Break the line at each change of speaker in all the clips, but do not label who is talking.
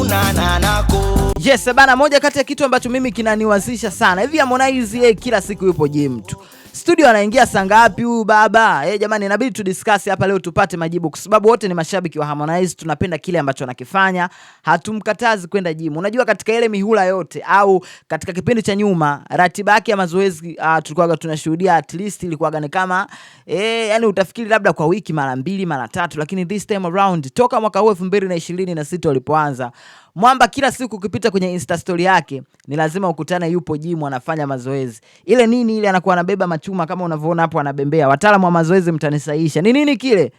kuonana nako.
Yes bana, moja kati ya kitu ambacho mimi kinaniwazisha sana. Hivi Harmonize yeye kila siku yupo gym tu. Studio anaingia saa ngapi huyu baba? Jamani, inabidi tu discuss hapa leo tupate majibu, kwa sababu wote ni mashabiki wa Harmonize, tunapenda kile ambacho anakifanya, hatumkatazi kwenda gym. Unajua katika ile mihula yote au katika kipindi cha nyuma, ratiba yake ya mazoezi tulikuwa tunashuhudia at least ilikuwa ni kama yani utafikiri labda kwa wiki mara 2 mara 3, lakini this time around toka mwaka huu 2026 ulipoanza, mwamba kila siku ukipita kwenye Insta story yake ni lazima ukutane yupo gym anafanya mazoezi. Ile nini ile anakuwa anabeba machuma kama unavyoona hapo anabembea. Wataalamu wa mazoezi mtanisaisha. Ni nini kile?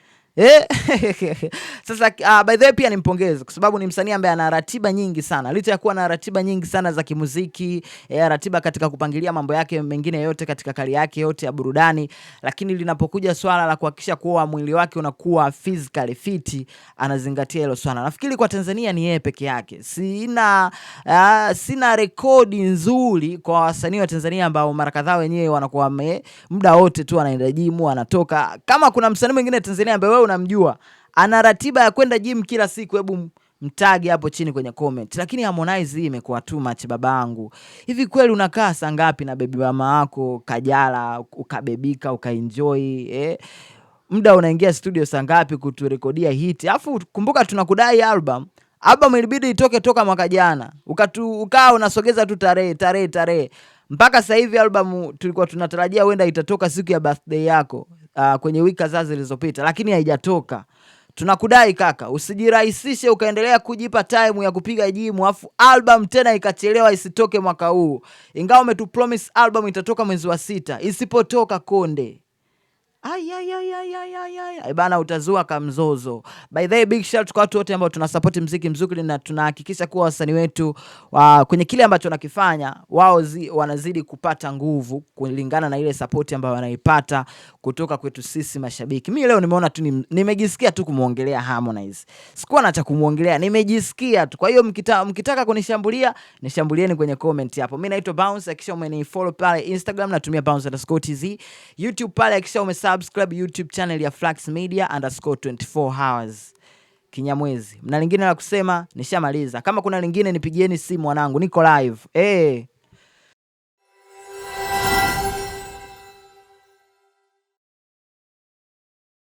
Sasa by the way pia nimpongeze kwa sababu ni msanii ambaye ana ratiba nyingi sana. Licha ya kuwa na ratiba nyingi sana za kimuziki, ratiba katika kupangilia mambo yake mengine yote katika kari yake yote ya burudani, lakini linapokuja swala la kuhakikisha kuwa mwili wake unakuwa physically fit, anazingatia hilo swala. Nafikiri kwa Tanzania ni yeye peke yake. Sina rekodi nzuri kwa wasanii wa Tanzania ambao mara kadhaa wenyewe wanakuwa muda wote tu anaenda gym, anatoka. Kama kuna msanii mwingine Tanzania ambaye wewe unamjua ana ratiba ya kwenda gym kila siku, hebu mtagi hapo chini kwenye comment. Lakini Harmonize hii imekuwa too much babangu. Hivi kweli unakaa saa ngapi na baby mama wako Kajala ukabebika ukaenjoy? Muda unaingia studio saa ngapi kuturekodia hit? Alafu kumbuka tunakudai album ilibidi itoke toka mwaka jana. Ukaa unasogeza tu tarehe. Mpaka sasa hivi album tulikuwa tunatarajia huenda itatoka siku ya birthday yako kwenye wiki kadhaa zilizopita, lakini haijatoka. Tunakudai kaka, usijirahisishe ukaendelea kujipa time ya kupiga gym afu album tena ikachelewa isitoke mwaka huu. Ingawa umetupromise album itatoka mwezi wa 6, isipotoka konde. Bana utazua kamzozo. By the way, big shout kwa watu wote ambao tunasupport muziki mzuri na tunahakikisha kuwa wasanii wetu kwenye kile ambacho wanakifanya wao wanazidi kupata nguvu kulingana na ile support ambayo wanaipata kutoka kwetu sisi mashabiki. Mimi leo nimeona tu nimejisikia tu kumuongelea Harmonize. Sikuwa na cha kumuongelea, nimejisikia tu. Kwa hiyo mkitaka kunishambulia, nishambulieni kwenye comment hapo. Mimi naitwa Bounce, hakikisha umenifollow pale Instagram natumia bounce_tz. YouTube pale hakikisha subscribe YouTube channel ya Flax Media _24 hours. Kinyamwezi. Mna lingine la kusema? Nishamaliza. Kama kuna lingine nipigieni simu wanangu. Niko live.